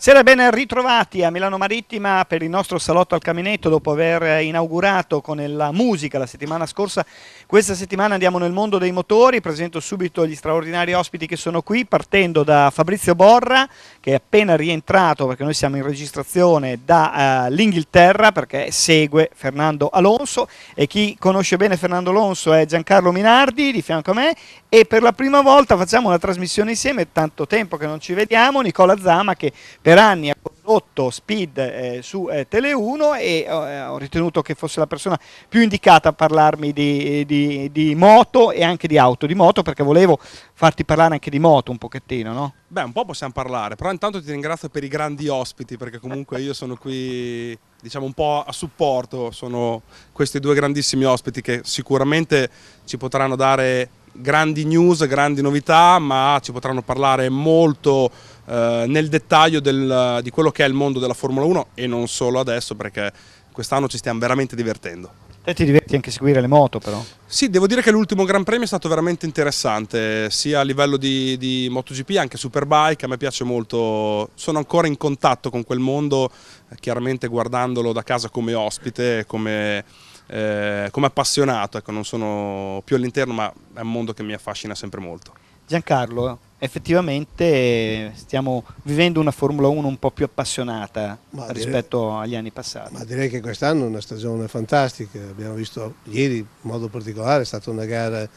Buonasera, ben ritrovati a Milano Marittima per il nostro salotto al caminetto dopo aver inaugurato con la musica la settimana scorsa. Questa settimana andiamo nel mondo dei motori, presento subito gli straordinari ospiti che sono qui, partendo da Fabrizio Borra, che è appena rientrato perché noi siamo in registrazione dall'Inghilterra perché segue Fernando Alonso, e chi conosce bene Fernando Alonso è Giancarlo Minardi di fianco a me, e per la prima volta facciamo una trasmissione insieme, tanto tempo che non ci vediamo, Nicola Zama, che per anni ha condotto Speed su Tele1 e ho ritenuto che fosse la persona più indicata a parlarmi di moto e anche di auto, di moto perché volevo farti parlare anche di moto un pochettino, no? Beh, un po' possiamo parlare, però intanto ti ringrazio per i grandi ospiti perché comunque io sono qui, diciamo, un po' a supporto, sono questi due grandissimi ospiti che sicuramente ci potranno dare grandi news, grandi novità, ma ci potranno parlare molto nel dettaglio di quello che è il mondo della Formula 1 e non solo adesso, perché quest'anno ci stiamo veramente divertendo. Te ti diverti anche a seguire le moto però? Sì, devo dire che l'ultimo Gran Premio è stato veramente interessante, sia a livello di MotoGP, anche Superbike, a me piace molto, sono ancora in contatto con quel mondo, chiaramente guardandolo da casa come ospite, come appassionato, ecco, non sono più all'interno, ma è un mondo che mi affascina sempre molto. Giancarlo, effettivamente stiamo vivendo una Formula 1 un po' più appassionata rispetto agli anni passati. Ma direi che quest'anno è una stagione fantastica, abbiamo visto ieri in modo particolare, è stata una gara,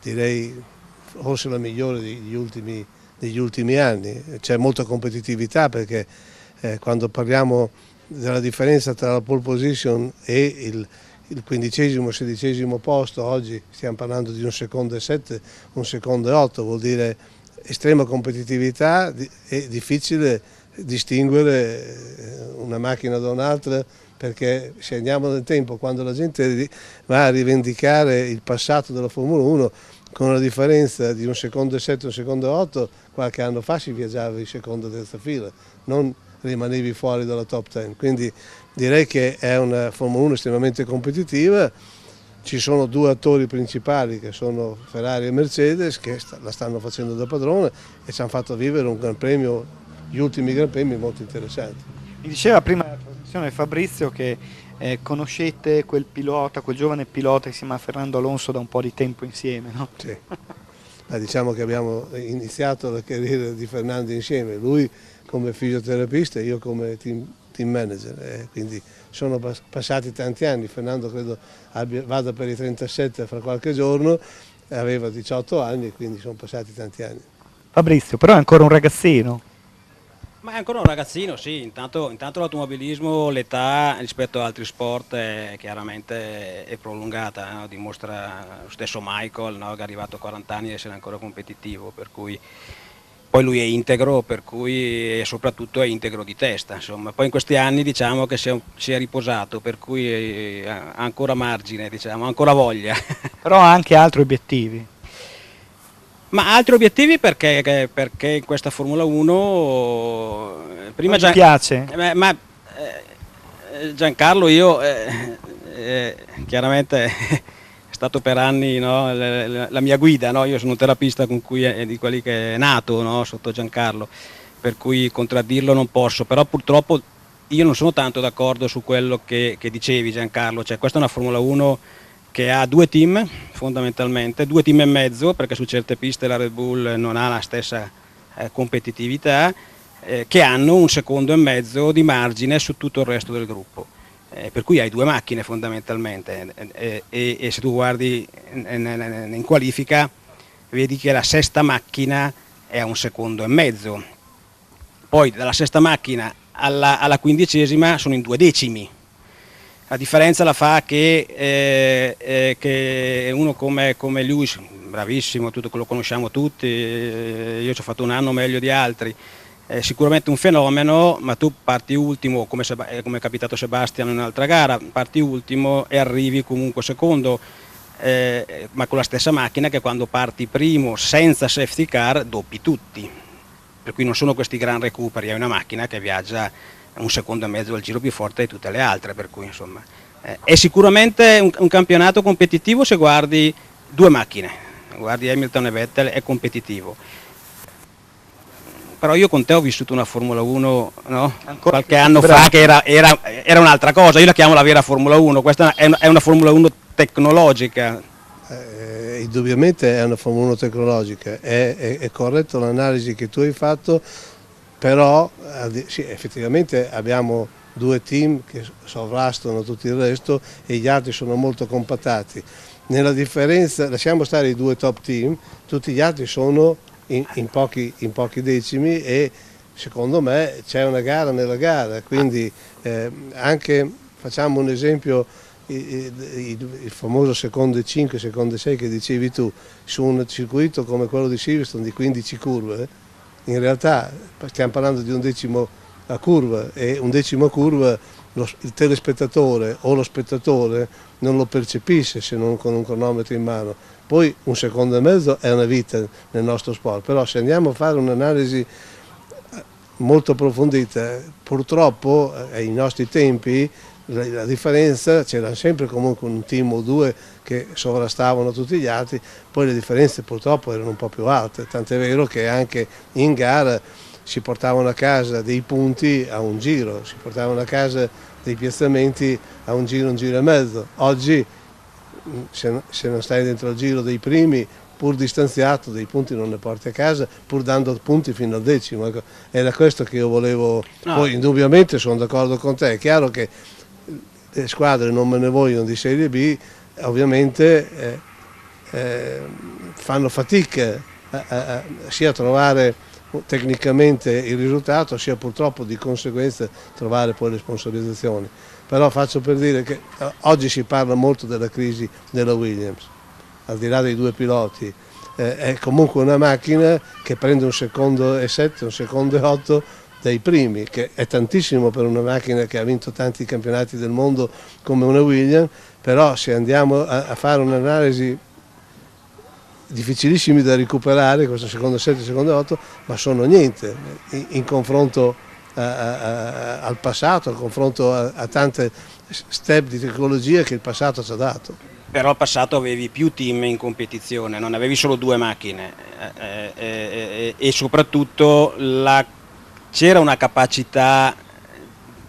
direi forse la migliore degli ultimi anni, c'è molta competitività perché quando parliamo della differenza tra la pole position e il 15° e 16° posto, oggi stiamo parlando di 1 secondo e 7, 1 secondo e 8, vuol dire estrema competitività, è difficile distinguere una macchina da un'altra, perché se andiamo nel tempo, quando la gente va a rivendicare il passato della Formula 1 con una differenza di 1 secondo e 7, 1 secondo e 8, qualche anno fa si viaggiava in seconda e terza fila, non rimanevi fuori dalla top 10, quindi direi che è una Formula 1 estremamente competitiva. Ci sono due attori principali che sono Ferrari e Mercedes che la stanno facendo da padrone e ci hanno fatto vivere un Gran Premio, gli ultimi Gran Premi molto interessanti. Mi diceva prima della trasmissione Fabrizio che conoscete quel pilota, quel giovane pilota che si chiama Fernando Alonso da un po' di tempo insieme, no? Sì, ma diciamo che abbiamo iniziato la carriera di Fernando insieme, lui come fisioterapista e io come team manager, quindi sono passati tanti anni. Fernando credo vada per i 37 fra qualche giorno, aveva 18 anni, quindi sono passati tanti anni. Fabrizio, però è ancora un ragazzino. Ma è ancora un ragazzino, sì, intanto l'automobilismo, l'età rispetto ad altri sport chiaramente è prolungata, no? Dimostra lo stesso Michael, no? Che è arrivato a 40 anni e essere ancora competitivo, per cui poi lui è integro, per cui soprattutto è integro di testa, insomma. Poi in questi anni diciamo che si è riposato, per cui ha ancora margine, diciamo, ha ancora voglia. Però ha anche altri obiettivi. Ma altri obiettivi perché in questa Formula 1 prima mi piace. Giancarlo, io chiaramente è stato per anni, no, la mia guida, no? Io sono un terapista con cui di quelli che è nato, no, sotto Giancarlo, per cui contraddirlo non posso, però purtroppo io non sono tanto d'accordo su quello che dicevi, Giancarlo, cioè questa è una Formula 1 che ha due team fondamentalmente, 2 team e mezzo, perché su certe piste la Red Bull non ha la stessa competitività, che hanno 1 secondo e mezzo di margine su tutto il resto del gruppo. Per cui hai 2 macchine fondamentalmente e se tu guardi in qualifica vedi che la sesta macchina è a 1 secondo e mezzo, poi dalla sesta macchina alla 15ª sono in 2 decimi. La differenza la fa che uno come Lewis, bravissimo, lo conosciamo tutti, io ci ho fatto un anno meglio di altri, è sicuramente un fenomeno, ma tu parti ultimo, come è capitato a Sebastian in un'altra gara, parti ultimo e arrivi comunque secondo, ma con la stessa macchina che quando parti primo senza safety car doppi tutti, per cui non sono questi gran recuperi, è una macchina che viaggia 1 secondo e mezzo al giro più forte di tutte le altre, per cui insomma è sicuramente un campionato competitivo se guardi 2 macchine, guardi Hamilton e Vettel, è competitivo. però io con te ho vissuto una Formula 1, no? Ancora Qualche anno bravo. fa che era un'altra cosa, io la chiamo la vera Formula 1, questa è una Formula 1 tecnologica. Indubbiamente è una Formula 1 tecnologica, è corretto l'analisi che tu hai fatto, però sì, effettivamente abbiamo due team che sovrastano tutto il resto e gli altri sono molto compattati. Nella differenza, lasciamo stare i due top team, tutti gli altri sono in pochi decimi e secondo me c'è una gara nella gara, quindi anche facciamo un esempio, il famoso secondo 5, secondo 6 che dicevi tu, su un circuito come quello di Silverstone di 15 curve, in realtà stiamo parlando di un decimo a curva e un decimo a curva il telespettatore o lo spettatore non lo percepisce se non con un cronometro in mano. Poi un secondo e mezzo è una vita nel nostro sport, però se andiamo a fare un'analisi molto approfondita, purtroppo ai nostri tempi la differenza c'era sempre comunque un team o due che sovrastavano tutti gli altri, poi le differenze purtroppo erano un po' più alte, tant'è vero che anche in gara si portavano a casa dei punti a un giro, si portavano a casa dei piazzamenti a un giro e mezzo. Oggi se non stai dentro il giro dei primi, pur distanziato, dei punti non ne porti a casa, pur dando punti fino al decimo. Ecco, era questo che io volevo. No. Poi indubbiamente sono d'accordo con te, è chiaro che le squadre non me ne vogliono di Serie B, ovviamente fanno fatica sia a trovare tecnicamente il risultato, sia purtroppo di conseguenza trovare poi le sponsorizzazioni. Però faccio per dire che oggi si parla molto della crisi della Williams, al di là dei due piloti, è comunque una macchina che prende 1 secondo e 7, 1 secondo e 8 dai primi, che è tantissimo per una macchina che ha vinto tanti campionati del mondo come una Williams, però se andiamo a fare un'analisi difficilissimi da recuperare, questo secondo 7, secondo 8, ma sono niente in confronto al passato, in confronto a tante step di tecnologia che il passato ci ha dato. Però al passato avevi più team in competizione, non avevi solo 2 macchine e soprattutto c'era una capacità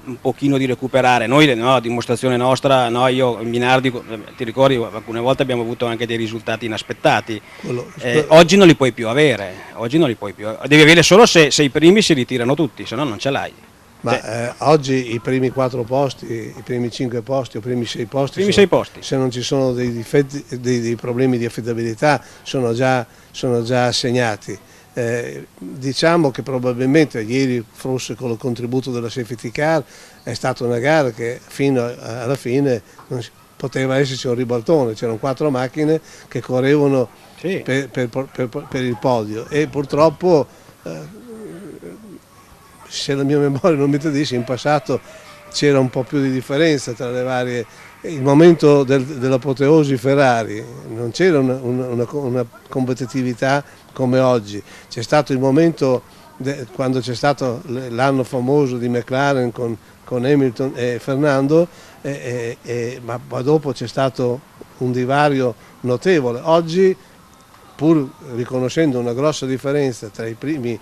un pochino di recuperare. Noi, no, dimostrazione nostra, no, io Minardi, ti ricordi, alcune volte abbiamo avuto anche dei risultati inaspettati. Oggi non li puoi più avere, devi avere solo se i primi si ritirano tutti, se no non ce l'hai. Ma oggi i primi 4 posti, i primi 5 posti o i primi 6 posti, se non ci sono dei difetti, dei problemi di affidabilità, sono già assegnati. Diciamo che probabilmente ieri, forse con il contributo della safety car, è stata una gara che fino alla fine poteva esserci un ribaltone, c'erano 4 macchine che correvano sì, per il podio e purtroppo se la mia memoria non mi tradisce, in passato c'era un po' più di differenza tra le varie. Il momento dell'apoteosi Ferrari non c'era una competitività come oggi, c'è stato il momento quando c'è stato l'anno famoso di McLaren con Hamilton e Fernando, ma dopo c'è stato un divario notevole. Oggi, pur riconoscendo una grossa differenza tra i primi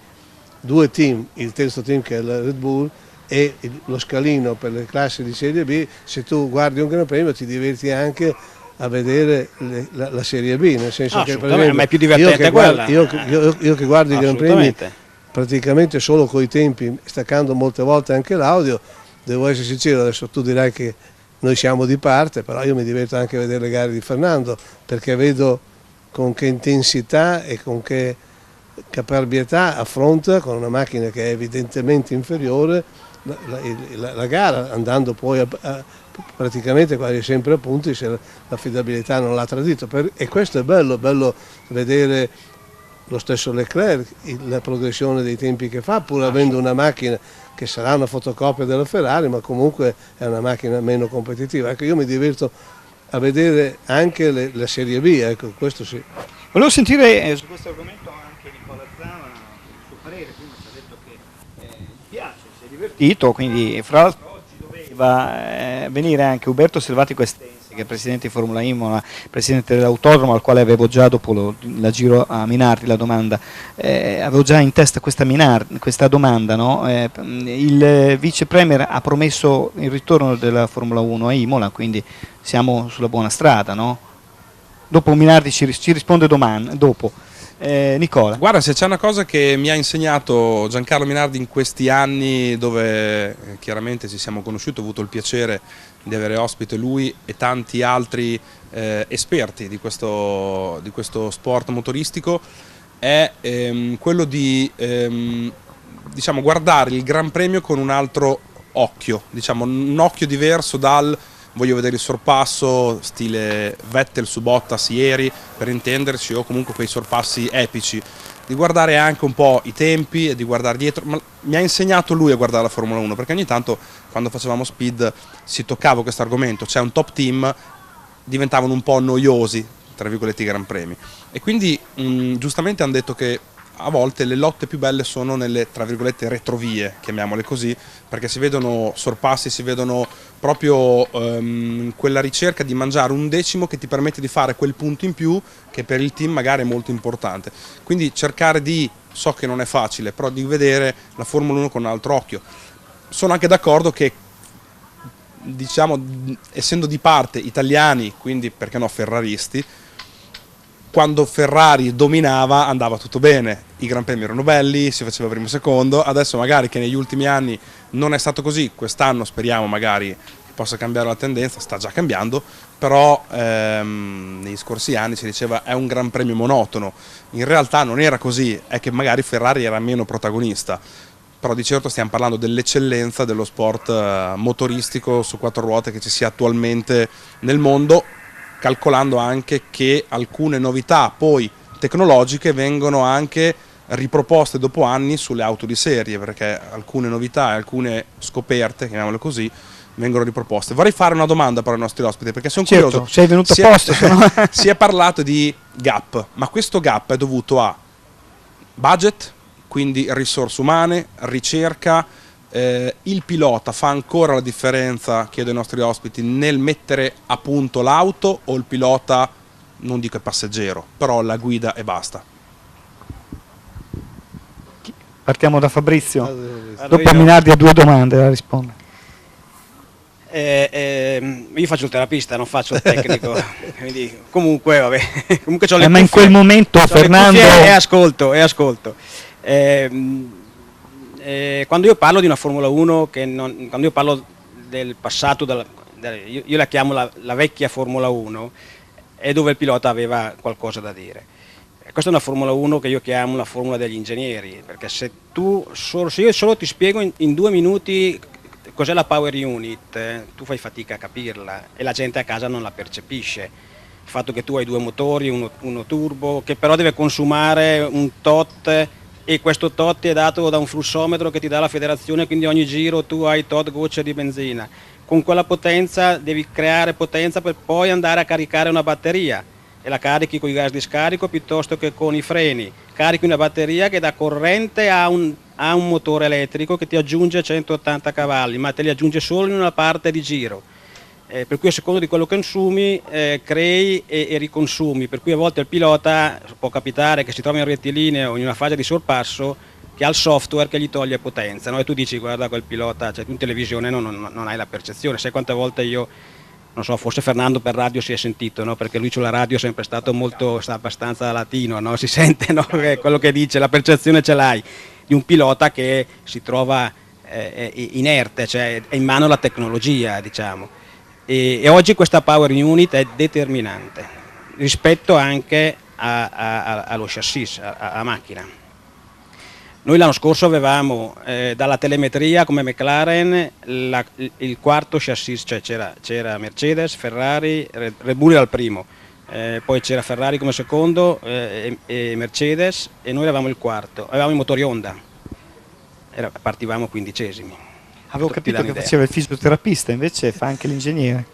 2 team, il terzo team che è la Red Bull, e lo scalino per le classi di Serie B, se tu guardi un Gran Premio ti diverti anche a vedere la Serie B, nel senso che per esempio, ma è più divertente quella. Io che guardo i Gran Premi praticamente solo coi tempi, staccando molte volte anche l'audio, devo essere sincero, adesso tu dirai che noi siamo di parte, però io mi diverto anche a vedere le gare di Fernando, perché vedo con che intensità e con che caparbietà affronta con una macchina che è evidentemente inferiore la gara, andando poi praticamente quasi sempre a punti se l'affidabilità non l'ha tradito. E questo è bello vedere lo stesso Leclerc, la progressione dei tempi che fa, pur avendo una macchina che sarà una fotocopia della Ferrari, ma comunque è una macchina meno competitiva. Ecco, io mi diverto a vedere anche la Serie B, ecco, questo sì. Volevo sentire su questo argomento anche Nicola Zama, il suo parere. Prima ci ha detto che gli piace, si è divertito, quindi fra l'altro oggi dov'era? Va venire anche Uberto Selvatico Estensi, che è presidente di Formula Imola, presidente dell'autodromo, al quale avevo già, dopo la giro a Minardi la domanda, avevo già in testa questa domanda, no? Il vice premier ha promesso il ritorno della Formula 1 a Imola, quindi siamo sulla buona strada, no? Dopo Minardi ci risponde dopo. Nicola. Guarda, se c'è una cosa che mi ha insegnato Giancarlo Minardi in questi anni, dove chiaramente ci siamo conosciuti, ho avuto il piacere di avere ospite lui e tanti altri esperti di questo sport motoristico, è quello di diciamo, guardare il Gran Premio con un altro occhio, diciamo, un occhio diverso dal voglio vedere il sorpasso stile Vettel su Bottas ieri, per intenderci, o comunque quei sorpassi epici, di guardare anche un po' i tempi e di guardare dietro. Ma mi ha insegnato lui a guardare la Formula 1, perché ogni tanto quando facevamo speed si toccava questo argomento, c'è un top team, diventavano un po' noiosi, tra virgolette, i Gran Premi, e quindi giustamente hanno detto che a volte le lotte più belle sono nelle, tra virgolette, retrovie, chiamiamole così, perché si vedono sorpassi, si vedono proprio quella ricerca di mangiare un decimo che ti permette di fare quel punto in più che per il team magari è molto importante. Quindi cercare di, so che non è facile, però di vedere la Formula 1 con un altro occhio. Sono anche d'accordo che, diciamo, essendo di parte italiani, quindi perché no ferraristi, quando Ferrari dominava andava tutto bene, i Gran Premi erano belli, si faceva primo e secondo. Adesso magari che negli ultimi anni non è stato così, quest'anno speriamo magari che possa cambiare la tendenza, sta già cambiando, però negli scorsi anni si diceva è un Gran Premio monotono, in realtà non era così, è che magari Ferrari era meno protagonista, però di certo stiamo parlando dell'eccellenza dello sport motoristico su quattro ruote che ci sia attualmente nel mondo, calcolando anche che alcune novità poi tecnologiche vengono anche riproposte dopo anni sulle auto di serie, perché alcune novità e alcune scoperte, chiamiamole così, vengono riproposte. Vorrei fare una domanda però ai nostri ospiti, perché sono curioso. Sei venuto a posto. Si è parlato di gap, ma questo gap è dovuto a budget, quindi risorse umane, ricerca. Il pilota fa ancora la differenza, chiedo ai nostri ospiti, nel mettere a punto l'auto, o il pilota, non dico è passeggero, però la guida e basta? Partiamo da Fabrizio, dopo Minardi ha due domande da rispondere. Io faccio il terapista, non faccio il tecnico, quindi comunque vabbè, comunque c'ho le ma in quel momento Fernando... E ascolto. Quando io parlo di una Formula 1, quando io parlo del passato, io la chiamo la vecchia Formula 1, è dove il pilota aveva qualcosa da dire. Questa è una Formula 1 che io chiamo la Formula degli ingegneri, perché se io solo ti spiego in 2 minuti cos'è la Power Unit, tu fai fatica a capirla e la gente a casa non la percepisce. Il fatto che tu hai 2 motori, uno turbo, che però deve consumare un tot, e questo tot ti è dato da un flussometro che ti dà la federazione, quindi ogni giro tu hai tot gocce di benzina. Con quella potenza devi creare potenza per poi andare a caricare una batteria, e la carichi con i gas di scarico piuttosto che con i freni. Carichi una batteria che dà corrente a un motore elettrico che ti aggiunge 180 cavalli, ma te li aggiunge solo in una parte di giro. Per cui a seconda di quello che consumi crei e riconsumi, per cui a volte il pilota può capitare che si trovi in rettilineo o in una fase di sorpasso che ha il software che gli toglie potenza, no? E tu dici guarda quel pilota, cioè tu in televisione non hai la percezione. Sai quante volte io, non so, forse Fernando per radio si è sentito, no? Perché lui sulla radio è sempre stato sta abbastanza latino, no? Si sente, no? Quello che dice, la percezione ce l'hai di un pilota che si trova inerte, cioè è in mano la tecnologia, diciamo. E oggi questa Power Unit è determinante rispetto anche allo chassis, a macchina. Noi l'anno scorso avevamo dalla telemetria come McLaren il quarto chassis, cioè c'era Mercedes, Ferrari, Red Bull era il primo, poi c'era Ferrari come secondo e Mercedes, e noi eravamo il quarto, avevamo i motori Honda, partivamo 15esimi. Avevo capito che faceva il fisioterapista, invece fa anche l'ingegnere.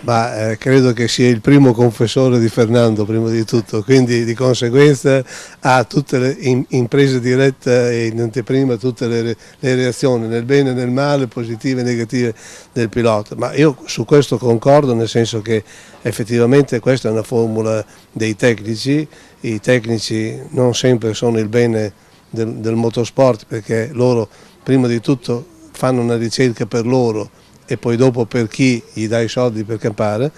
Ma credo che sia il primo confessore di Fernando prima di tutto, quindi di conseguenza ha tutte le in presa diretta e in anteprima tutte le reazioni nel bene e nel male, positive e negative del pilota. Ma io su questo concordo, nel senso che effettivamente questa è una formula dei tecnici, i tecnici non sempre sono il bene del motorsport, perché loro prima di tutto fanno una ricerca per loro e poi dopo per chi gli dà i soldi per campare,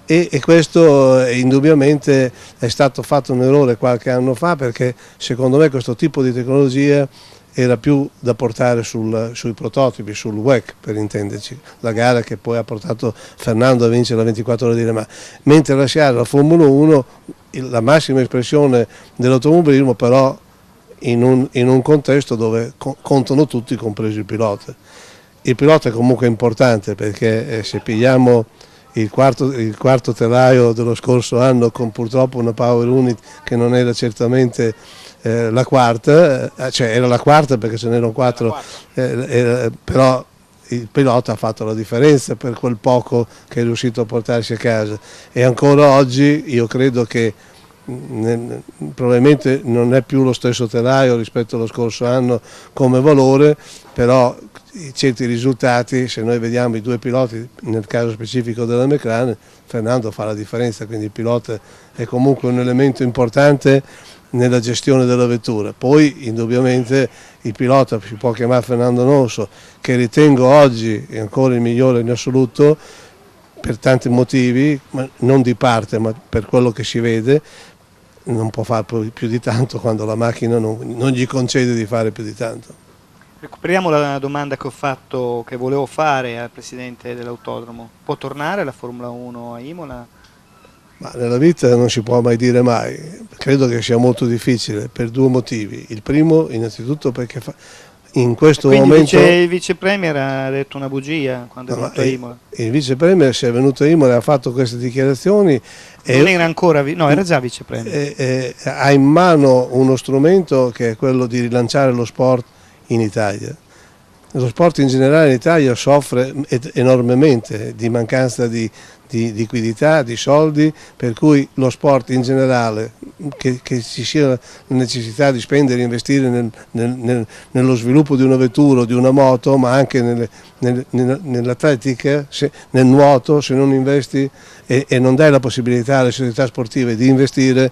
e questo indubbiamente è stato fatto un errore qualche anno fa, perché secondo me questo tipo di tecnologia era più da portare sui prototipi, sul WEC per intenderci, la gara che poi ha portato Fernando a vincere la 24 ore di Le Mans, mentre lasciare la Formula 1 la massima espressione dell'automobilismo, però in un contesto dove contano tutti, compreso il pilota. Il pilota è comunque importante, perché se pigliamo il quarto telaio dello scorso anno con purtroppo una power unit che non era certamente la quarta, cioè era la quarta perché ce n'erano 4, però il pilota ha fatto la differenza per quel poco che è riuscito a portarsi a casa, e ancora oggi io credo che probabilmente non è più lo stesso telaio rispetto allo scorso anno come valore, però certi risultati, se noi vediamo i due piloti, nel caso specifico della McLaren, Fernando fa la differenza, quindi il pilota è comunque un elemento importante nella gestione della vettura. Poi indubbiamente il pilota si può chiamare Fernando Alonso, che ritengo oggi è ancora il migliore in assoluto per tanti motivi, ma non di parte, ma per quello che si vede. Non può fare più di tanto quando la macchina non gli concede di fare più di tanto. Recuperiamo la domanda che volevo fare al presidente dell'autodromo. Può tornare la Formula 1 a Imola? Ma nella vita non si può mai dire mai, credo che sia molto difficile per due motivi. Il primo innanzitutto perché in questo momento... Il vice premier ha detto una bugia quando è venuto a Imola. Il vice premier si è venuto a Imola e ha fatto queste dichiarazioni. Non era ancora, no, era già vice premier. Ha in mano uno strumento che è quello di rilanciare lo sport in Italia. Lo sport in generale in Italia soffre enormemente di mancanza di liquidità, di soldi, per cui lo sport in generale, che ci sia la necessità di spendere e investire nello sviluppo di una vettura o di una moto, ma anche nell'atletica, nel nuoto, se non investi e non dai la possibilità alle società sportive di investire,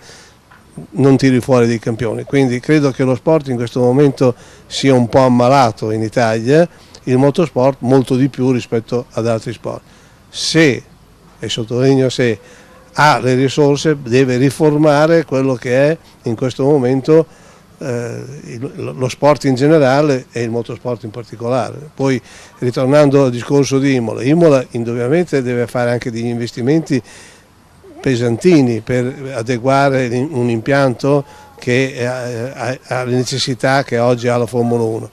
non tiri fuori dei campioni. Quindi credo che lo sport in questo momento sia un po' ammalato in Italia, il motorsport molto di più rispetto ad altri sport. Se, e sottolineo se, ha le risorse, deve riformare quello che è in questo momento lo sport in generale e il motorsport in particolare. Poi ritornando al discorso di Imola indubbiamente deve fare anche degli investimenti pesantini per adeguare un impianto che ha le necessità che oggi ha la Formula 1.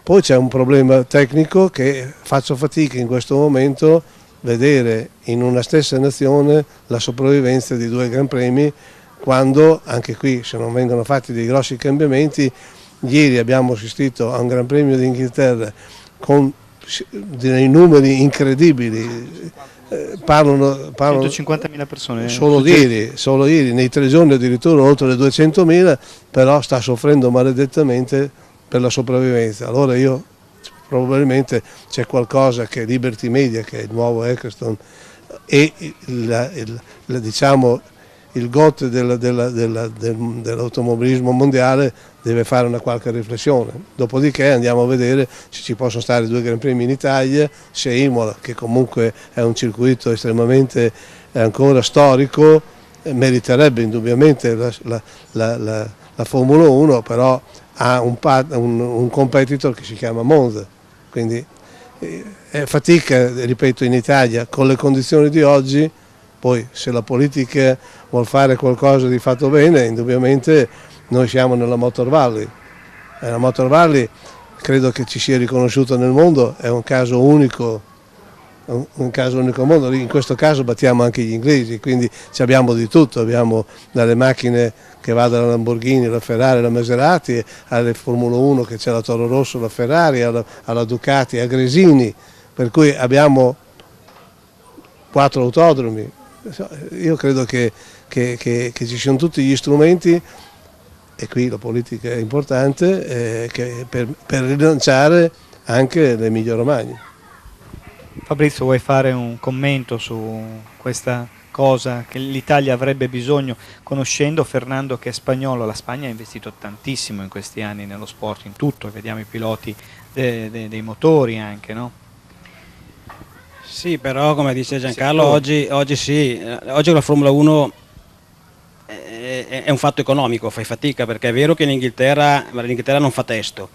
Poi c'è un problema tecnico che faccio fatica in questo momento vedere in una stessa nazione la sopravvivenza di due Gran Premi, quando anche qui, se non vengono fatti dei grossi cambiamenti, ieri abbiamo assistito a un Gran Premio d'Inghilterra con dei numeri incredibili, parlano 150.000 persone. Solo ieri, nei 3 giorni addirittura oltre le 200.000, però sta soffrendo maledettamente per la sopravvivenza. Allora io probabilmente c'è qualcosa che Liberty Media, che è il nuovo Eccleston, e diciamo il GOAT dell'automobilismo mondiale deve fare una qualche riflessione. Dopodiché andiamo a vedere se ci possono stare 2 Gran Premi in Italia, se Imola, che comunque è un circuito estremamente ancora storico, meriterebbe indubbiamente la Formula 1, però ha un competitor che si chiama Monza, quindi è fatica, ripeto, in Italia con le condizioni di oggi. Poi se la politica vuol fare qualcosa di fatto bene, indubbiamente noi siamo nella Motor Valley. La Motor Valley credo che ci sia riconosciuta nel mondo, è un caso unico al mondo. In questo caso battiamo anche gli inglesi, quindi abbiamo di tutto, abbiamo dalle macchine che va dalla Lamborghini, la Ferrari, la Maserati, alle Formula 1 che c'è la Toro Rosso, la Ferrari, alla Ducati, a Gresini, per cui abbiamo 4 autodromi. Io credo che ci siano tutti gli strumenti, e qui la politica è importante, per rilanciare anche l'Emilia Romagna. Fabrizio, vuoi fare un commento su questa cosa che l'Italia avrebbe bisogno, conoscendo Fernando che è spagnolo? La Spagna ha investito tantissimo in questi anni nello sport, in tutto, vediamo i piloti dei motori anche, no? Sì, però come dice Giancarlo, oggi sì, oggi la Formula 1 è un fatto economico, fai fatica, perché è vero che l'Inghilterra non fa testo,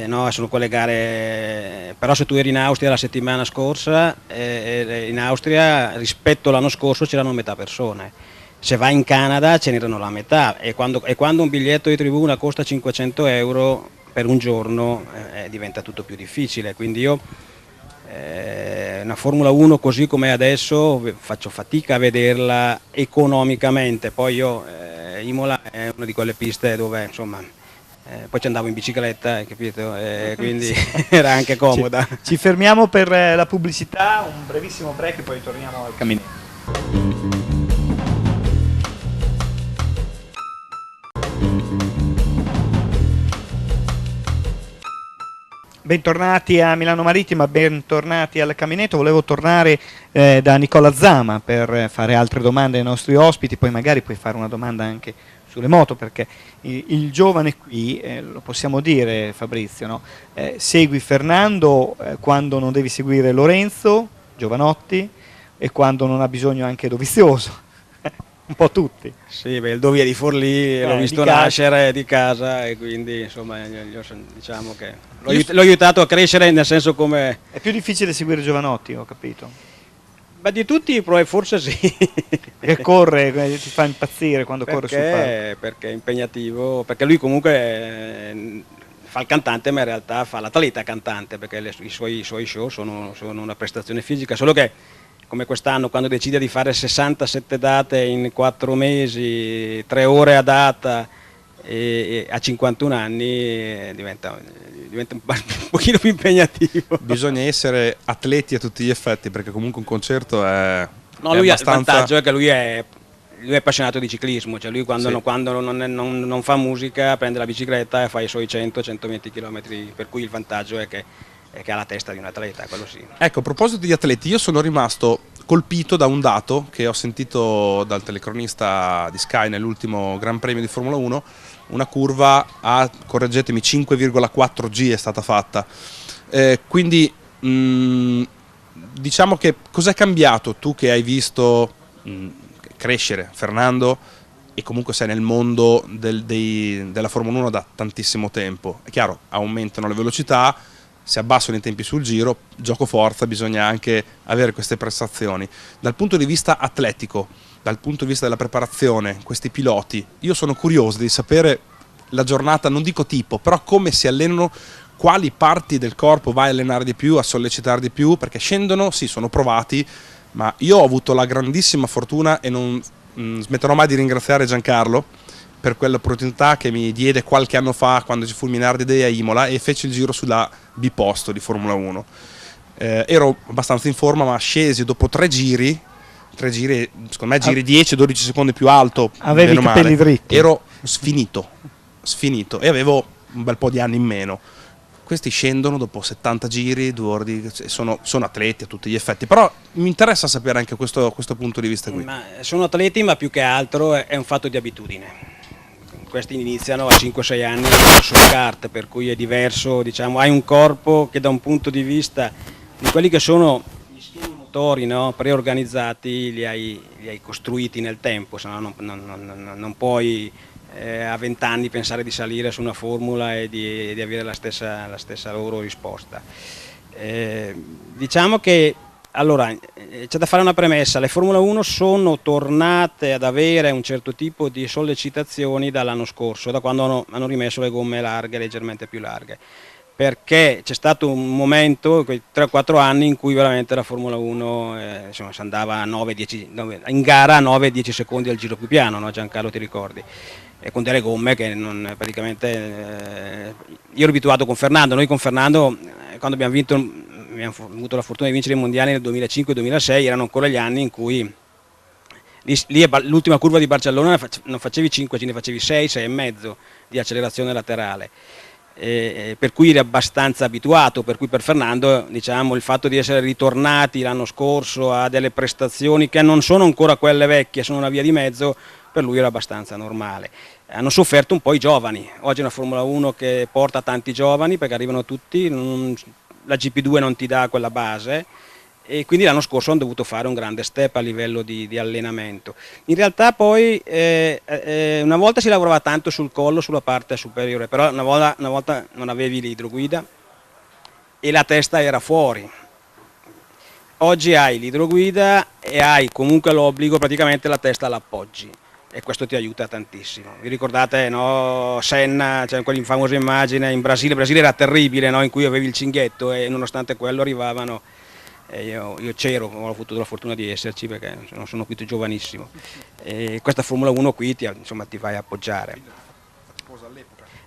no, sono quelle gare, però se tu eri in Austria la settimana scorsa, in Austria rispetto all'anno scorso c'erano metà persone, se vai in Canada ce n'erano la metà, e quando un biglietto di tribuna costa 500 euro per un giorno diventa tutto più difficile, quindi io una Formula 1 così come adesso faccio fatica a vederla economicamente. Poi io Imola è una di quelle piste dove insomma poi ci andavo in bicicletta, hai capito? Quindi era anche comoda. Ci fermiamo per la pubblicità, un brevissimo break e poi torniamo al camminetto. Bentornati a Milano Marittima, bentornati al Caminetto. Volevo tornare da Nicola Zama per fare altre domande ai nostri ospiti, poi magari puoi fare una domanda anche sulle moto, perché il giovane qui, lo possiamo dire Fabrizio, no? Segui Fernando quando non devi seguire Lorenzo, Giovanotti, e quando non ha bisogno anche Dovizioso. Un po' tutti. Sì, beh, il Dovia di Forlì l'ho visto nascere di casa, e quindi insomma diciamo che l'ho aiutato a crescere, nel senso come... È più difficile seguire Giovanotti, ho capito. Ma di tutti forse sì. Che corre, ti fa impazzire quando corre sul palco. Perché è impegnativo, perché lui comunque fa il cantante, ma in realtà fa l'atleta cantante, perché i suoi show sono una prestazione fisica, solo che come quest'anno, quando decide di fare 67 date in 4 mesi, 3 ore a data, e a 51 anni diventa un pochino più impegnativo. Bisogna essere atleti a tutti gli effetti, perché comunque un concerto è... No, lui abbastanza... Il vantaggio è che lui è appassionato di ciclismo, cioè lui quando non fa musica prende la bicicletta e fa i suoi 100-120 km, per cui il vantaggio è che ha la testa di un atleta, quello sì. Ecco, a proposito di atleti, io sono rimasto colpito da un dato che ho sentito dal telecronista di Sky nell'ultimo Gran Premio di Formula 1, una curva a, correggetemi, 5,4 G è stata fatta. Quindi diciamo che cos'è cambiato, tu che hai visto crescere Fernando e comunque sei nel mondo della Formula 1 da tantissimo tempo? È chiaro, aumentano le velocità, si abbassano i tempi sul giro, gioco forza, bisogna anche avere queste prestazioni. Dal punto di vista atletico, dal punto di vista della preparazione, questi piloti, io sono curioso di sapere la giornata, non dico tipo, però come si allenano, quali parti del corpo vai a allenare di più, a sollecitare di più, perché scendono, sì, sono provati, ma io ho avuto la grandissima fortuna, e non smetterò mai di ringraziare Giancarlo per quell'opportunità che mi diede qualche anno fa quando ci fu il Minardi Day a Imola e feci il giro sulla biposto di Formula 1. Ero abbastanza in forma, ma scesi dopo 3 giri, secondo me giri 10-12 secondi più alto. Avevi i capelli dritti. Ero sfinito e avevo un bel po' di anni in meno. Questi scendono dopo 70 giri, 2 ore sono atleti a tutti gli effetti, però mi interessa sapere anche questo punto di vista qui. Ma sono atleti, ma più che altro è un fatto di abitudine. Questi iniziano a 5-6 anni sulle kart, per cui è diverso, diciamo, hai un corpo che da un punto di vista di quelli che sono gli schemi motori, no, preorganizzati, li hai costruiti nel tempo, se no non puoi a 20 anni pensare di salire su una formula e di avere la stessa loro risposta. Diciamo che allora c'è da fare una premessa: le Formula 1 sono tornate ad avere un certo tipo di sollecitazioni dall'anno scorso, da quando hanno rimesso le gomme larghe, leggermente più larghe, perché c'è stato un momento, quei 3-4 anni, in cui veramente la Formula 1 insomma, si andava a 9-10 in gara a 9-10 secondi al giro più piano, no? Giancarlo, ti ricordi? E con delle gomme che non praticamente io ero abituato con Fernando, noi con Fernando quando abbiamo vinto abbiamo avuto la fortuna di vincere i mondiali nel 2005-2006, erano ancora gli anni in cui lì l'ultima curva di Barcellona non facevi 5, ne facevi 6, 6,5 di accelerazione laterale. Per cui eri abbastanza abituato, per cui per Fernando, diciamo, il fatto di essere ritornati l'anno scorso a delle prestazioni che non sono ancora quelle vecchie, sono una via di mezzo, per lui era abbastanza normale. Hanno sofferto un po' i giovani, oggi è una Formula 1 che porta tanti giovani perché arrivano tutti, la GP2 non ti dà quella base, e quindi l'anno scorso hanno dovuto fare un grande step a livello di allenamento. In realtà poi una volta si lavorava tanto sul collo, sulla parte superiore, però una volta non avevi l'idroguida e la testa era fuori. Oggi hai l'idroguida e hai comunque l'obbligo, praticamente la testa l'appoggi, e questo ti aiuta tantissimo. Vi ricordate, no, Senna, c'è quell'infamosa immagine in Brasile, il Brasile era terribile, no, in cui avevi il cinghietto e nonostante quello arrivavano. Io c'ero, ho avuto la fortuna di esserci perché non sono qui giovanissimo, e questa Formula 1 qui ti vai a appoggiare.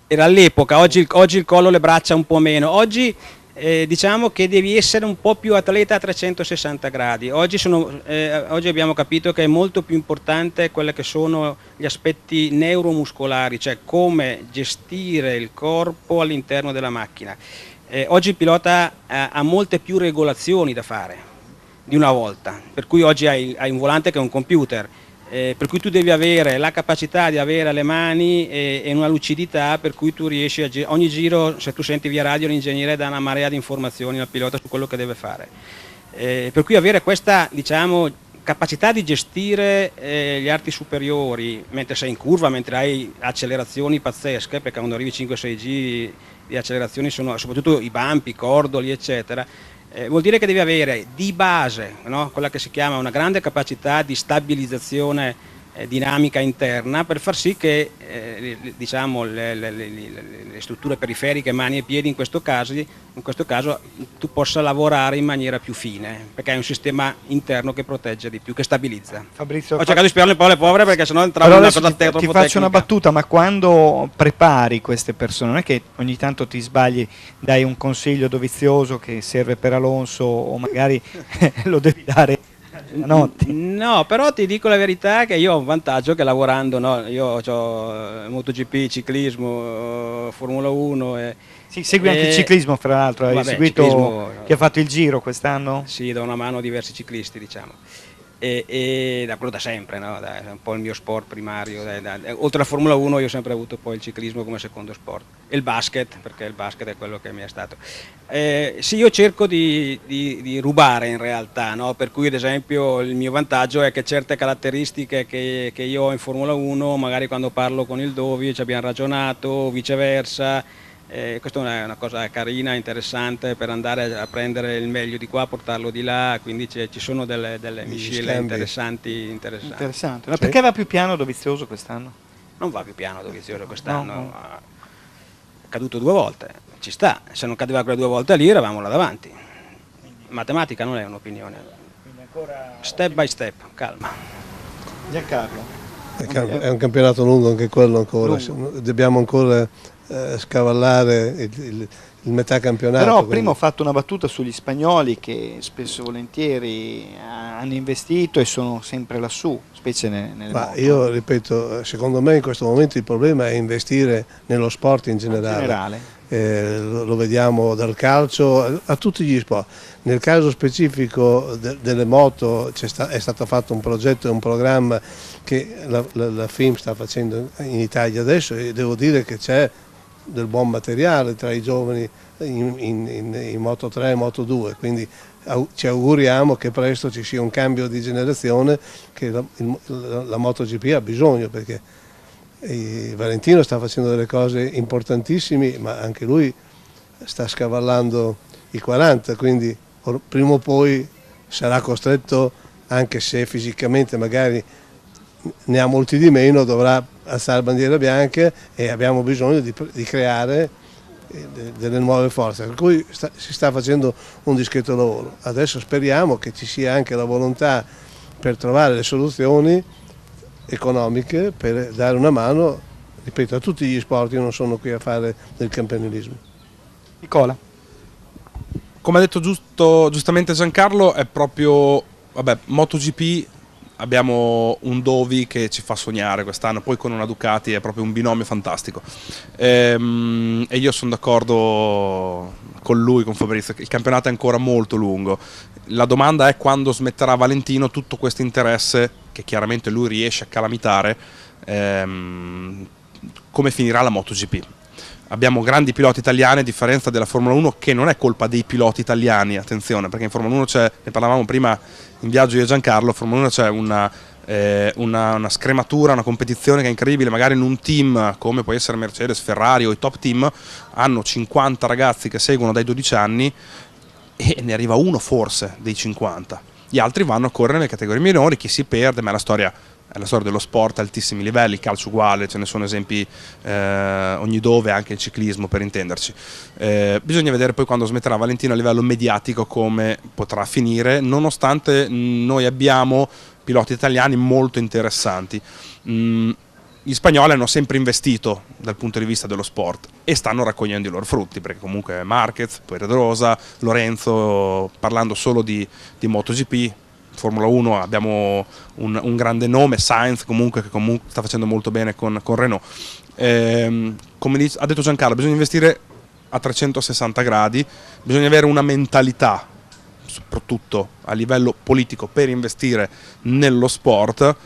Era all'epoca, oggi il collo, le braccia un po' meno, oggi diciamo che devi essere un po' più atleta a 360 gradi, oggi abbiamo capito che è molto più importante quelli che sono gli aspetti neuromuscolari, cioè come gestire il corpo all'interno della macchina. Oggi il pilota ha molte più regolazioni da fare di una volta, per cui oggi hai un volante che è un computer, per cui tu devi avere la capacità di avere le mani e una lucidità per cui tu riesci ogni giro, se tu senti via radio l'ingegnere dà una marea di informazioni al pilota su quello che deve fare, per cui avere questa, diciamo, capacità di gestire gli arti superiori mentre sei in curva, mentre hai accelerazioni pazzesche, perché quando arrivi 5-6G di accelerazioni sono soprattutto i bump, i cordoli eccetera, vuol dire che devi avere di base, no, quella che si chiama una grande capacità di stabilizzazione dinamica interna, per far sì che diciamo le strutture periferiche, mani e piedi in questo caso tu possa lavorare in maniera più fine, perché hai un sistema interno che protegge di più, che stabilizza. Fabrizio, ho cercato di spiegare un po' le povere perché sennò entravo in una cosa troppo ti tecnica. faccio una battuta, ma quando prepari queste persone non è che ogni tanto ti sbagli, dai un consiglio dovizioso che serve per Alonso o magari lo devi dare notte? No, però ti dico la verità che io ho un vantaggio che lavorando, no, io ho MotoGP, ciclismo, Formula 1 sì, segui anche il ciclismo, fra l'altro, hai seguito ciclismo, chi ha fatto il Giro quest'anno? Sì, do una mano a diversi ciclisti, diciamo. E da quello da sempre, no? È un po' il mio sport primario, oltre alla Formula 1 io ho sempre avuto poi il ciclismo come secondo sport, e il basket, perché il basket è quello che mi è stato. Sì, io cerco di rubare in realtà, no? Per cui ad esempio il mio vantaggio è che certe caratteristiche che io ho in Formula 1, magari quando parlo con il Dovi ci abbiamo ragionato, viceversa. Questa è una cosa carina, interessante per andare a prendere il meglio di qua, portarlo di là, quindi ci sono delle miscele interessanti. Interessante. Ma perché va più piano Dovizioso quest'anno? Non va più piano Dovizioso quest'anno, no. È caduto 2 volte, ci sta, se non cadeva quelle 2 volte lì eravamo là davanti. Matematica non è un'opinione, step by step, calma. Giancarlo? È un campionato lungo anche quello ancora, dobbiamo ancora scavallare il metà campionato. Però prima ho fatto una battuta sugli spagnoli che spesso e volentieri hanno investito e sono sempre lassù, specie nelle moto. Io ripeto, secondo me in questo momento il problema è investire nello sport in generale. Lo vediamo dal calcio a tutti gli sport. Nel caso specifico delle moto è stato fatto un progetto e un programma che la FIM sta facendo in Italia adesso, e devo dire che c'è del buon materiale tra i giovani in Moto 3 e Moto 2, quindi ci auguriamo che presto ci sia un cambio di generazione che la MotoGP ha bisogno, perché Valentino sta facendo delle cose importantissime, ma anche lui sta scavallando i 40, quindi prima o poi sarà costretto, anche se fisicamente magari ne ha molti di meno, dovrà alzare bandiere bianche, e abbiamo bisogno di creare delle nuove forze, per cui si sta facendo un discreto lavoro. Adesso speriamo che ci sia anche la volontà per trovare le soluzioni economiche per dare una mano, ripeto, a tutti gli sport. Io non sono qui a fare del campanilismo. Nicola? Come ha detto giustamente Giancarlo, è proprio, vabbè, MotoGP, abbiamo un Dovi che ci fa sognare quest'anno, poi con una Ducati è proprio un binomio fantastico. E io sono d'accordo con lui, con Fabrizio, il campionato è ancora molto lungo. La domanda è quando smetterà Valentino tutto questo interesse, che chiaramente lui riesce a calamitare, come finirà la MotoGP. Abbiamo grandi piloti italiani, a differenza della Formula 1, che non è colpa dei piloti italiani, attenzione, perché in Formula 1 c'è, ne parlavamo prima in viaggio io e Giancarlo, in Formula 1 c'è una scrematura, una competizione che è incredibile. Magari in un team come può essere Mercedes, Ferrari o i top team hanno 50 ragazzi che seguono dai 12 anni e ne arriva uno forse dei 50, gli altri vanno a correre nelle categorie minori, chi si perde, ma è la storia dello sport a altissimi livelli, il calcio uguale, ce ne sono esempi ogni dove, anche il ciclismo per intenderci. Bisogna vedere poi quando smetterà Valentino a livello mediatico come potrà finire, nonostante noi abbiamo piloti italiani molto interessanti. Gli spagnoli hanno sempre investito dal punto di vista dello sport e stanno raccogliendo i loro frutti, perché comunque Marquez, Pedrosa, Lorenzo, parlando solo di MotoGP, Formula 1 abbiamo un grande nome, Sainz comunque, che comunque sta facendo molto bene con Renault. Come ha detto Giancarlo, bisogna investire a 360 gradi, bisogna avere una mentalità, soprattutto a livello politico, per investire nello sport,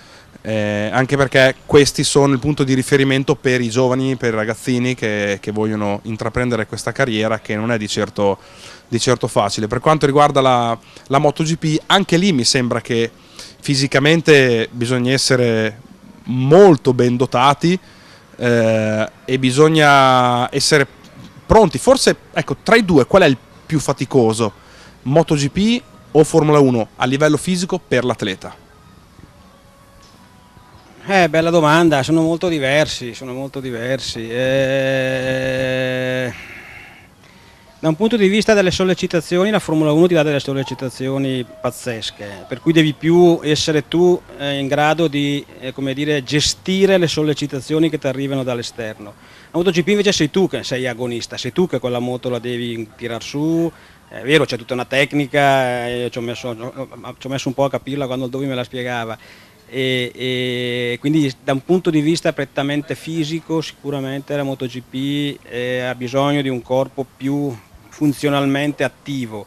anche perché questi sono il punto di riferimento per i giovani, per i ragazzini che vogliono intraprendere questa carriera, che non è di certo facile. Per quanto riguarda la MotoGP, anche lì mi sembra che fisicamente bisogna essere molto ben dotati e bisogna essere pronti. Forse, ecco, tra i due qual è il più faticoso, MotoGP o Formula 1 a livello fisico per l'atleta? Bella domanda, sono molto diversi. Da un punto di vista delle sollecitazioni, la Formula 1 ti dà delle sollecitazioni pazzesche, per cui devi più essere tu in grado di come dire, gestire le sollecitazioni che ti arrivano dall'esterno. La MotoGP invece sei tu che sei agonista, sei tu che con la moto la devi tirar su. È vero, c'è tutta una tecnica, ci ho messo un po' a capirla quando il Dovi me la spiegava. E quindi da un punto di vista prettamente fisico sicuramente la MotoGP ha bisogno di un corpo più funzionalmente attivo.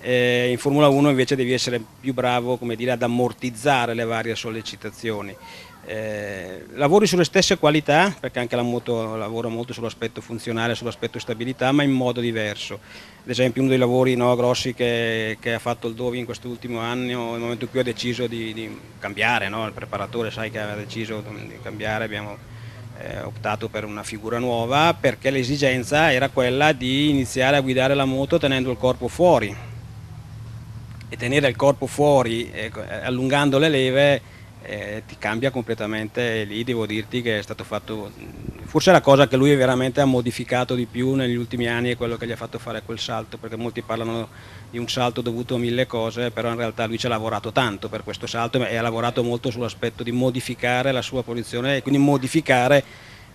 In Formula 1 invece devi essere più bravo, come dire, ad ammortizzare le varie sollecitazioni. Lavori sulle stesse qualità, perché anche la moto lavora molto sull'aspetto funzionale, sull'aspetto stabilità, ma in modo diverso. Ad esempio uno dei lavori grossi che ha fatto il Dovi in quest'ultimo anno, nel momento in cui ha deciso di cambiare, il preparatore sai che aveva deciso di cambiare, abbiamo optato per una figura nuova, perché l'esigenza era quella di iniziare a guidare la moto tenendo il corpo fuori, e tenere il corpo fuori allungando le leve ti cambia completamente. Lì devo dirti che è stato fatto, forse la cosa che lui veramente ha modificato di più negli ultimi anni è quello che gli ha fatto fare quel salto, perché molti parlano di un salto dovuto a 1000 cose, però in realtà lui ci ha lavorato tanto per questo salto e ha lavorato molto sull'aspetto di modificare la sua posizione e quindi modificare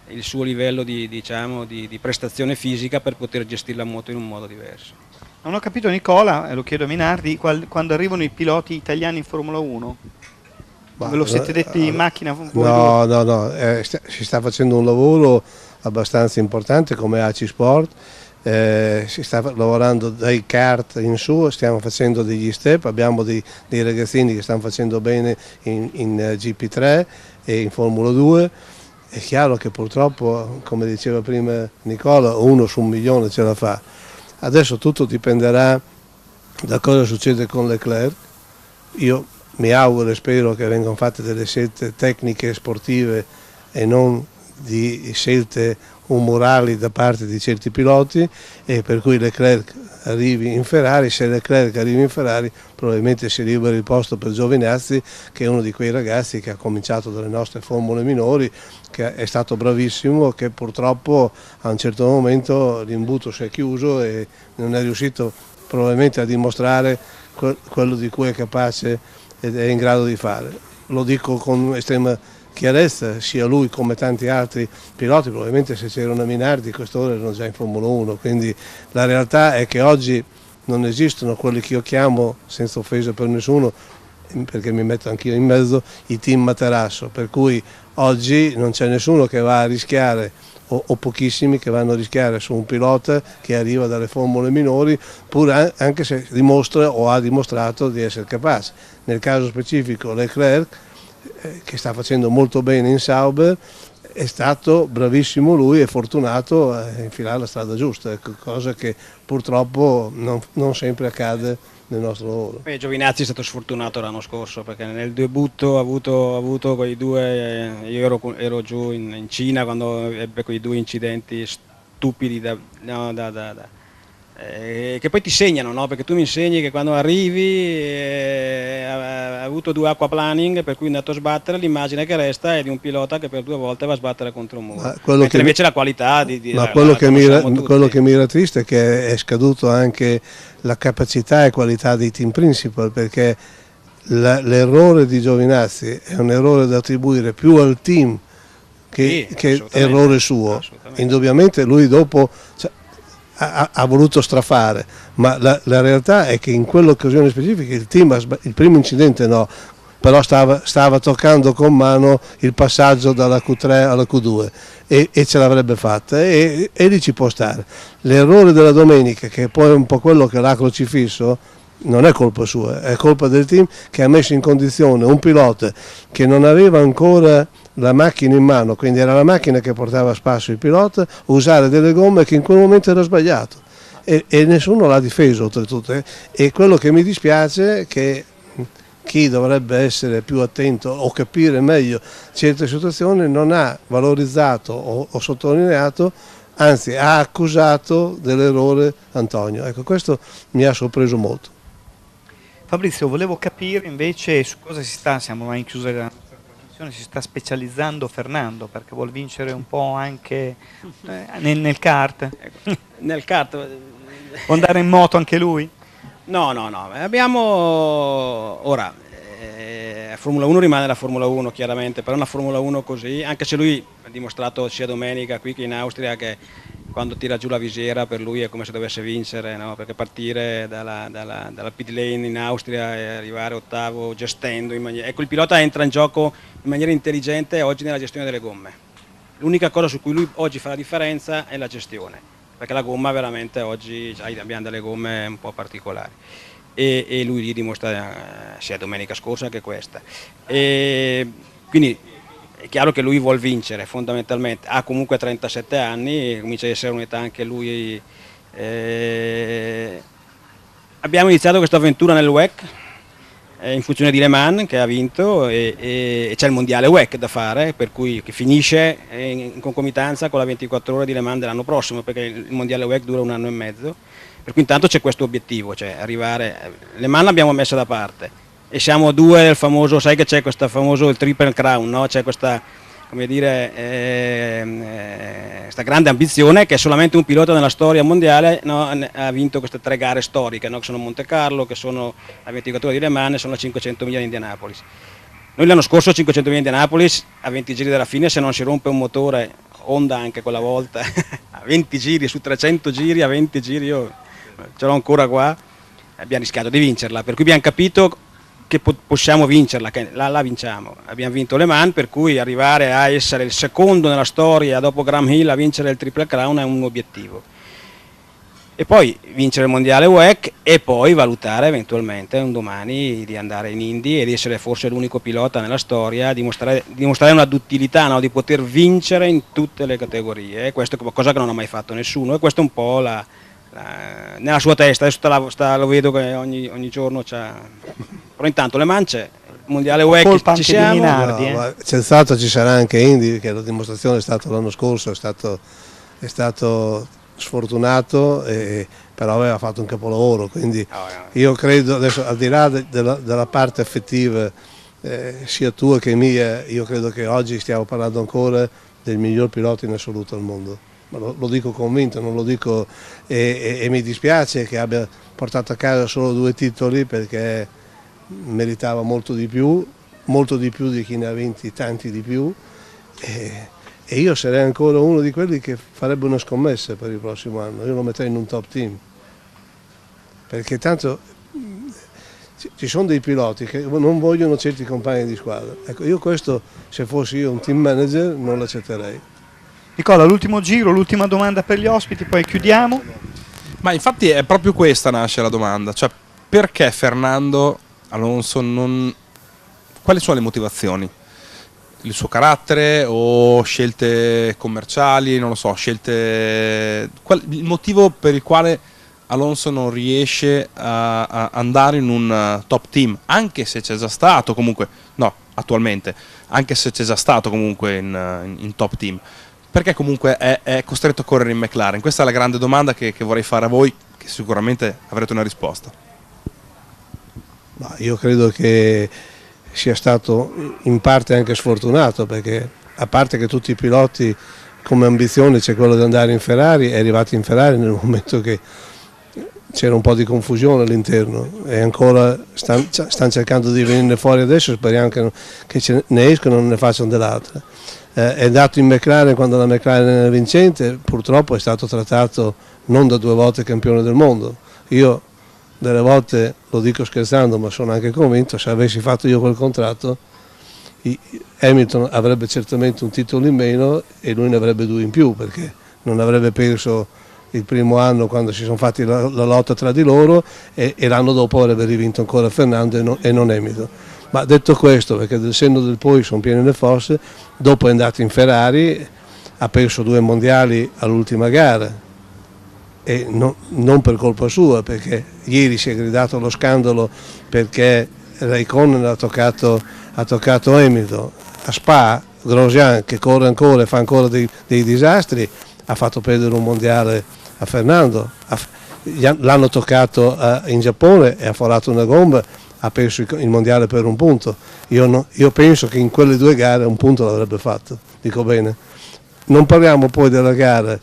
il suo livello di prestazione fisica per poter gestire la moto in un modo diverso. Non ho capito, Nicola, lo chiedo a Minardi, quando arrivano i piloti italiani in Formula 1? Ve lo siete detti in macchina? No, si sta facendo un lavoro abbastanza importante come AC Sport, si sta lavorando dai kart in su, stiamo facendo degli step, abbiamo dei ragazzini che stanno facendo bene in GP3 e in Formula 2. È chiaro che purtroppo, come diceva prima Nicola, 1 su 1 milione ce la fa. Adesso tutto dipenderà da cosa succede con Leclerc. Io mi auguro e spero che vengano fatte delle scelte tecniche e sportive e non di scelte umorali da parte di certi piloti, e per cui Leclerc arrivi in Ferrari. Se Leclerc arrivi in Ferrari probabilmente si libera il posto per Giovinazzi, che è uno di quei ragazzi che ha cominciato dalle nostre formule minori, che è stato bravissimo, che purtroppo a un certo momento l'imbuto si è chiuso e non è riuscito probabilmente a dimostrare quello di cui è capace ed è in grado di fare. Lo dico con estrema chiarezza, sia lui come tanti altri piloti. Probabilmente se c'era una Minardi quest'ora erano già in Formula 1, quindi la realtà è che oggi non esistono quelli che io chiamo, senza offesa per nessuno, perché mi metto anch'io in mezzo, i team materasso, per cui oggi non c'è nessuno che va a rischiare o pochissimi che vanno a rischiare su un pilota che arriva dalle formule minori, pur anche se dimostra o ha dimostrato di essere capace. Nel caso specifico Leclerc, che sta facendo molto bene in Sauber, è stato bravissimo lui e fortunato a infilare la strada giusta, cosa che purtroppo non sempre accade nel nostro lavoro. Giovinazzi è stato sfortunato l'anno scorso perché nel debutto ha avuto quei due, io ero giù in Cina quando ebbe quei due incidenti stupidi che poi ti segnano, no? Perché tu mi insegni che quando arrivi ha avuto due aquaplaning per cui è andato a sbattere, l'immagine che resta è di un pilota che per 2 volte va a sbattere contro un muro, mentre invece la qualità quello che mi era triste è che è scaduto anche la capacità e qualità dei team principal, perché l'errore di Giovinazzi è un errore da attribuire più al team che errore suo. Indubbiamente lui dopo ha voluto strafare, ma la realtà è che in quell'occasione specifica il team, il primo incidente no, però stava toccando con mano il passaggio dalla Q3 alla Q2 e ce l'avrebbe fatta e lì ci può stare. L'errore della domenica, che poi è un po' quello che l'ha crocifisso, non è colpa sua, è colpa del team che ha messo in condizione un pilota che non aveva ancora la macchina in mano, quindi era la macchina che portava a spasso il pilota, usare delle gomme che in quel momento era sbagliato e nessuno l'ha difeso oltretutto, e quello che mi dispiace è che chi dovrebbe essere più attento o capire meglio certe situazioni non ha valorizzato o sottolineato, anzi ha accusato dell'errore Antonio. Ecco, questo mi ha sorpreso molto. Fabrizio, volevo capire invece su cosa siamo ormai in chiusura della nostra trasmissione, si sta specializzando Fernando, perché vuol vincere un po' anche nel kart. Nel kart. Può andare in moto anche lui? No, abbiamo ora, la Formula 1 rimane la Formula 1 chiaramente, però una Formula 1 così, anche se lui ha dimostrato sia domenica qui che in Austria che quando tira giù la visiera per lui è come se dovesse vincere, no? Perché partire dalla pit lane in Austria e arrivare ottavo gestendo in maniera... Ecco, il pilota entra in gioco in maniera intelligente oggi nella gestione delle gomme. L'unica cosa su cui lui oggi fa la differenza è la gestione, perché la gomma veramente oggi abbiamo delle gomme un po' particolari e lui gli dimostra sia domenica scorsa che questa. E quindi è chiaro che lui vuol vincere fondamentalmente, ha comunque 37 anni, comincia ad essere un'età anche lui. Abbiamo iniziato questa avventura nel WEC in funzione di Le Mans che ha vinto e c'è il mondiale WEC da fare, per cui che finisce in concomitanza con la 24 ore di Le Mans dell'anno prossimo, perché il mondiale WEC dura 1 anno e mezzo, per cui intanto c'è questo obiettivo, cioè arrivare. Le Mans l'abbiamo messa da parte e siamo 2 del famoso, sai che c'è questo famoso il Triple Crown, no? C'è questa, come dire, questa grande ambizione che solamente un pilota nella storia mondiale, no, ha vinto queste 3 gare storiche, no? Che sono Monte Carlo, che sono la 24 ore di Le Mans e sono la 500 miglia di Indianapolis. Noi l'anno scorso 500 miglia di Indianapolis a 20 giri dalla fine, se non si rompe un motore Honda anche quella volta a 20 giri su 300 giri a 20 giri, io ce l'ho ancora qua, abbiamo rischiato di vincerla, per cui abbiamo capito che possiamo vincerla, che la vinciamo. Abbiamo vinto Le Mans, per cui arrivare a essere il secondo nella storia dopo Graham Hill a vincere il Triple Crown è un obiettivo. E poi vincere il mondiale WEC e poi valutare eventualmente un domani di andare in Indy e di essere forse l'unico pilota nella storia, dimostrare una duttilità, no? Di poter vincere in tutte le categorie. Questo è qualcosa che non ha mai fatto nessuno e questo è un po' nella sua testa. Adesso lo vedo che ogni giorno c'ha. Però intanto Le Mans c'è, il mondiale WEC ci siamo. Minardi, c'è stato, ci sarà anche Indy, che la dimostrazione è stata l'anno scorso, è stato sfortunato, però aveva fatto un capolavoro, quindi io credo, adesso al di là della parte affettiva sia tua che mia, io credo che oggi stiamo parlando ancora del miglior pilota in assoluto al mondo, ma lo dico convinto, non lo dico e mi dispiace che abbia portato a casa solo 2 titoli, perché meritava molto di più di chi ne ha vinti tanti di più, e io sarei ancora uno di quelli che farebbe una scommessa per il prossimo anno, io lo metterei in un top team. perché tanto ci sono dei piloti che non vogliono certi compagni di squadra. Ecco, io questo, se fossi io un team manager, non l'accetterei. Nicola, l'ultimo giro, l'ultima domanda per gli ospiti, poi chiudiamo. Ma infatti è proprio questa nasce la domanda, cioè perché Fernando Alonso non... Quali sono le motivazioni? Il suo carattere o scelte commerciali, non lo so, scelte... Il motivo per il quale Alonso non riesce a andare in un top team, anche se c'è già stato comunque, no, attualmente, anche se c'è già stato comunque in top team, perché comunque è costretto a correre in McLaren? Questa è la grande domanda che vorrei fare a voi, che sicuramente avrete una risposta. Ma io credo che sia stato in parte anche sfortunato, perché a parte che tutti i piloti come ambizione c'è quello di andare in Ferrari, è arrivato in Ferrari nel momento che c'era un po' di confusione all'interno e ancora stanno cercando di venire fuori adesso, speriamo che ne escono e non ne facciano dell'altra. È andato in McLaren quando la McLaren era vincente, purtroppo è stato trattato non da 2 volte campione del mondo. Io delle volte, lo dico scherzando, ma sono anche convinto, se avessi fatto io quel contratto, Hamilton avrebbe certamente un titolo in meno e lui ne avrebbe 2 in più, perché non avrebbe perso il primo anno quando si sono fatti la lotta tra di loro e l'anno dopo avrebbe rivinto ancora Fernando e non Hamilton. Ma detto questo, perché del senno del poi sono piene le fosse, dopo è andato in Ferrari, ha perso 2 mondiali all'ultima gara e non per colpa sua, perché ieri si è gridato allo scandalo perché Raikkonen ha toccato Hamilton. A Spa Grosjean, che corre ancora e fa ancora dei disastri, ha fatto perdere un mondiale a Fernando, l'hanno toccato in Giappone e ha forato una gomma, ha perso il mondiale per un punto. Io penso che in quelle 2 gare un punto l'avrebbe fatto, dico bene. Non parliamo poi della gara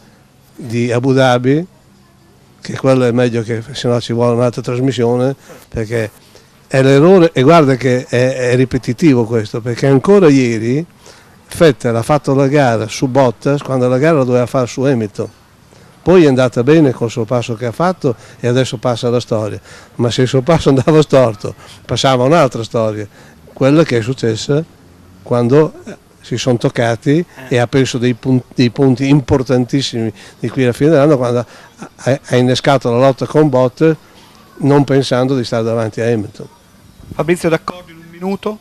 di Abu Dhabi, che quello è meglio, che se no ci vuole un'altra trasmissione, perché è l'errore, e guarda che è ripetitivo questo, perché ancora ieri Vettel ha fatto la gara su Bottas quando la gara la doveva fare su Hamilton. Poi è andata bene col suo passo che ha fatto e adesso passa la storia, ma se il suo passo andava storto passava un'altra storia, quella che è successa quando si sono toccati e ha perso dei punti importantissimi di qui alla fine dell'anno, quando ha innescato la lotta con Bottas non pensando di stare davanti a Hamilton. Fabrizio, d'accordo in un minuto?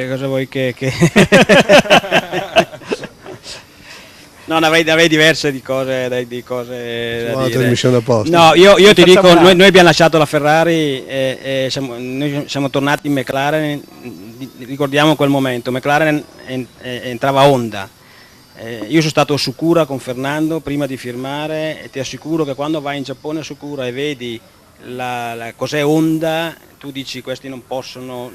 Cosa vuoi che... No, ne avrei diverse di cose da dire. Trasmissione apposta. No, io ti dico, noi abbiamo lasciato la Ferrari e noi siamo tornati in McLaren, ricordiamo quel momento, McLaren entrava Honda. Io sono stato a Sucura con Fernando prima di firmare e ti assicuro che quando vai in Giappone a Sucura e vedi cos'è Honda, tu dici questi non possono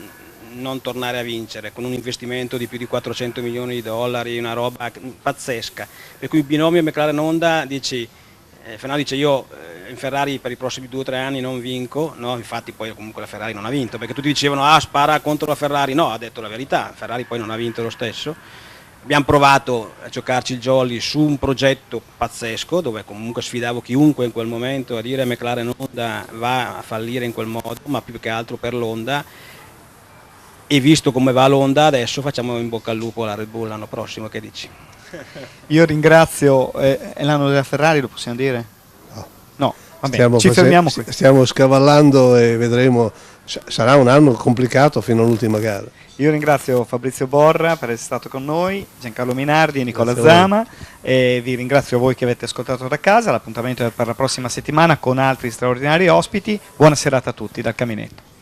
non tornare a vincere con un investimento di più di 400 milioni di dollari, una roba pazzesca, per cui il binomio McLaren Honda Fernando dice io in Ferrari per i prossimi 2 o 3 anni non vinco, no, infatti poi comunque la Ferrari non ha vinto, perché tutti dicevano spara contro la Ferrari, no, ha detto la verità, Ferrari poi non ha vinto lo stesso. Abbiamo provato a giocarci il jolly su un progetto pazzesco dove comunque sfidavo chiunque in quel momento a dire McLaren Honda va a fallire in quel modo, ma più che altro per l'Honda. E visto come va l'Honda adesso facciamo in bocca al lupo alla Red Bull l'anno prossimo, che dici? Io ringrazio, è l'anno della Ferrari, lo possiamo dire? No, va bene, ci fermiamo qui. Stiamo scavallando e vedremo, sarà un anno complicato fino all'ultima gara. Io ringrazio Fabrizio Borra per essere stato con noi, Giancarlo Minardi e Nicola Zama, e vi ringrazio voi che avete ascoltato da casa. L'appuntamento è per la prossima settimana con altri straordinari ospiti. Buona serata a tutti dal Caminetto.